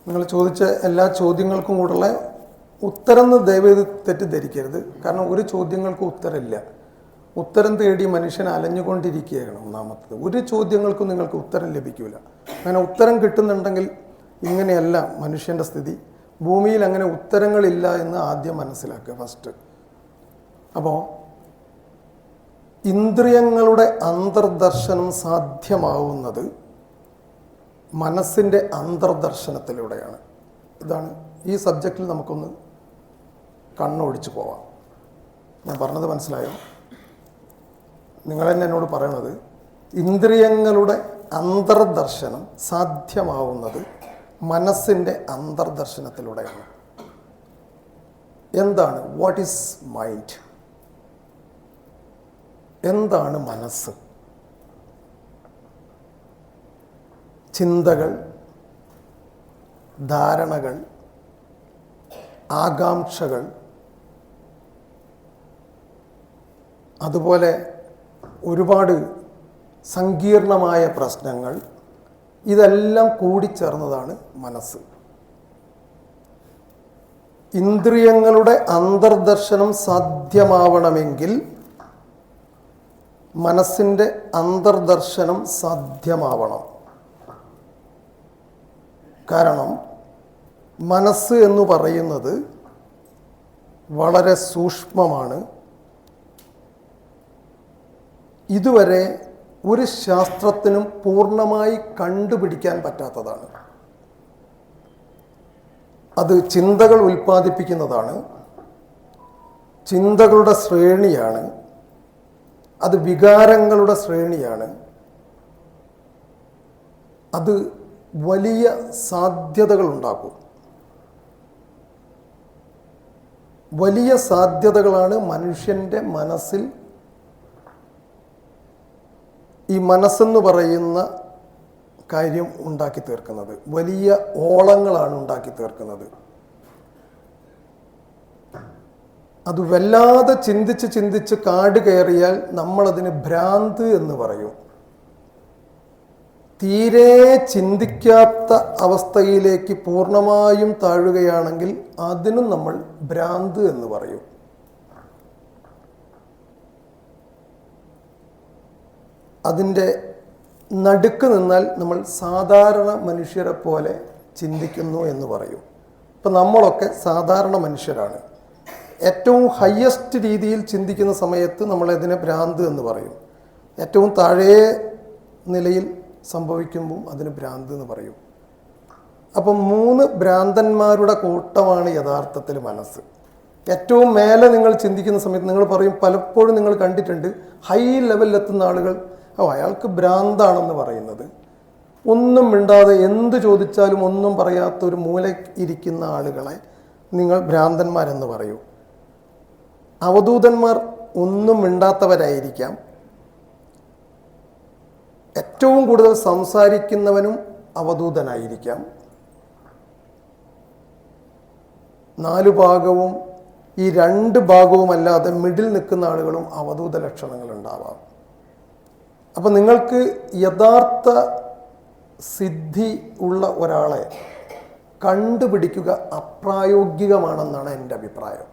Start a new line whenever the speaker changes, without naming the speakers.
നിങ്ങൾ ചോദിച്ച എല്ലാ ചോദ്യങ്ങൾക്കും കൂടെയുള്ള ഉത്തരം ദയവേത് തെറ്റിദ്ധരിക്കരുത്. കാരണം ഒരു ചോദ്യങ്ങൾക്ക് ഉത്തരമില്ല. ഉത്തരം തേടി മനുഷ്യൻ അലഞ്ഞുകൊണ്ടിരിക്കുകയാണ്. ഒന്നാമത്തത്, ഒരു ചോദ്യങ്ങൾക്കും നിങ്ങൾക്ക് ഉത്തരം ലഭിക്കില്ല. അങ്ങനെ ഉത്തരം കിട്ടുന്നുണ്ടെങ്കിൽ ഇങ്ങനെയല്ല മനുഷ്യൻ്റെ സ്ഥിതി. ഭൂമിയിൽ അങ്ങനെ ഉത്തരങ്ങളില്ല എന്ന് ആദ്യം മനസ്സിലാക്കുക ഫസ്റ്റ്. അപ്പോൾ ഇന്ദ്രിയങ്ങളുടെ അന്തർദർശനം സാധ്യമാവുന്നത് മനസ്സിൻ്റെ അന്തർദർശനത്തിലൂടെയാണ്. ഇതാണ് ഈ സബ്ജക്റ്റിൽ നമുക്കൊന്ന് കണ്ണൊഴിച്ച് പോവാം. ഞാൻ പറഞ്ഞത് മനസ്സിലായോ? നിങ്ങൾ തന്നെ എന്നോട് പറയണത് ഇന്ദ്രിയങ്ങളുടെ അന്തർദർശനം സാധ്യമാവുന്നത് മനസ്സിൻ്റെ അന്തർദർശനത്തിലൂടെയാണ്. എന്താണ് വാട്ട് ഈസ് മൈൻഡ്? എന്താണ് മനസ്സ്? ചിന്തകൾ, ധാരണകൾ, ആകാംക്ഷകൾ, അതുപോലെ ഒരുപാട് സങ്കീർണമായ പ്രശ്നങ്ങൾ, ഇതെല്ലാം കൂടിച്ചേർന്നതാണ് മനസ്സ്. ഇന്ദ്രിയങ്ങളുടെ അന്തർദർശനം സാധ്യമാവണമെങ്കിൽ മനസ്സിൻ്റെ അന്തർദർശനം സാധ്യമാവണം. കാരണം മനസ്സ് എന്ന് പറയുന്നത് വളരെ സൂക്ഷ്മമാണ്. ഇതുവരെ ഒരു ശാസ്ത്രത്തിനും പൂർണ്ണമായി കണ്ടുപിടിക്കാൻ പറ്റാത്തതാണ്. അത് ചിന്തകൾ ഉൽപ്പാദിപ്പിക്കുന്നതാണ്, ചിന്തകളുടെ ശ്രേണിയാണ്, അത് വികാരങ്ങളുടെ ശ്രേണിയാണ്, അത് വലിയ സാധ്യതകൾ ഉണ്ടാക്കും. വലിയ സാധ്യതകളാണ് മനുഷ്യൻ്റെ മനസ്സിൽ, ഈ മനസ്സെന്ന് പറയുന്ന കാര്യം ഉണ്ടാക്കി തീർക്കുന്നത്. വലിയ ഓളങ്ങളാണ് ഉണ്ടാക്കി തീർക്കുന്നത്. അത് വല്ലാതെ ചിന്തിച്ച് കാട് കയറിയാൽ നമ്മളതിന് ഭ്രാന്ത് എന്ന് പറയും. തീരെ ചിന്തിക്കാത്ത അവസ്ഥയിലേക്ക് പൂർണ്ണമായും താഴുകയാണെങ്കിൽ അതിനും നമ്മൾ ഭ്രാന്ത് എന്ന് പറയും. അതിൻ്റെ നടുക്ക് നിന്നാൽ നമ്മൾ സാധാരണ മനുഷ്യരെ പോലെ ചിന്തിക്കുന്നു എന്ന് പറയും. ഇപ്പം നമ്മളൊക്കെ സാധാരണ മനുഷ്യരാണ്. ഏറ്റവും ഹയസ്റ്റ് രീതിയിൽ ചിന്തിക്കുന്ന സമയത്ത് നമ്മളതിനെ ഭ്രാന്ത് എന്ന് പറയും. ഏറ്റവും താഴെ നിലയിൽ സംഭവിക്കുമ്പോൾ അതിന് ഭ്രാന്ത് എന്ന് പറയും. അപ്പം 3 ഭ്രാന്തന്മാരുടെ കൂട്ടമാണ് യഥാർത്ഥത്തിൽ മനസ്സ്. ഏറ്റവും മേലെ നിങ്ങൾ ചിന്തിക്കുന്ന സമയത്ത് നിങ്ങൾ പറയും, പലപ്പോഴും നിങ്ങൾ കണ്ടിട്ടുണ്ട് ഹൈ ലെവലിലെത്തുന്ന ആളുകൾ അയാൾക്ക് ഭ്രാന്താണെന്ന് പറയുന്നത്. ഒന്നും മിണ്ടാതെ എന്ത് ചോദിച്ചാലും ഒന്നും പറയാത്ത ഒരു മൂലയ്ക്ക് ഇരിക്കുന്ന ആളുകളെ നിങ്ങൾ ഭ്രാന്തന്മാരെന്ന് പറയൂ. അവധൂതന്മാർ ഒന്നും മിണ്ടാത്തവരായിരിക്കാം. ഏറ്റവും കൂടുതൽ സംസാരിക്കുന്നവനും അവധൂതനായിരിക്കാം. 4 ഭാഗവും ഈ 2 ഭാഗവും അല്ലാതെ മിഡിൽ നിൽക്കുന്ന ആളുകളും അവധൂത ലക്ഷണങ്ങൾ ഉണ്ടാവാം. അപ്പം നിങ്ങൾക്ക് യഥാർത്ഥ സിദ്ധി ഉള്ള ഒരാളെ കണ്ടുപിടിക്കുക അപ്രായോഗികമാണെന്നാണ് എൻ്റെ അഭിപ്രായം.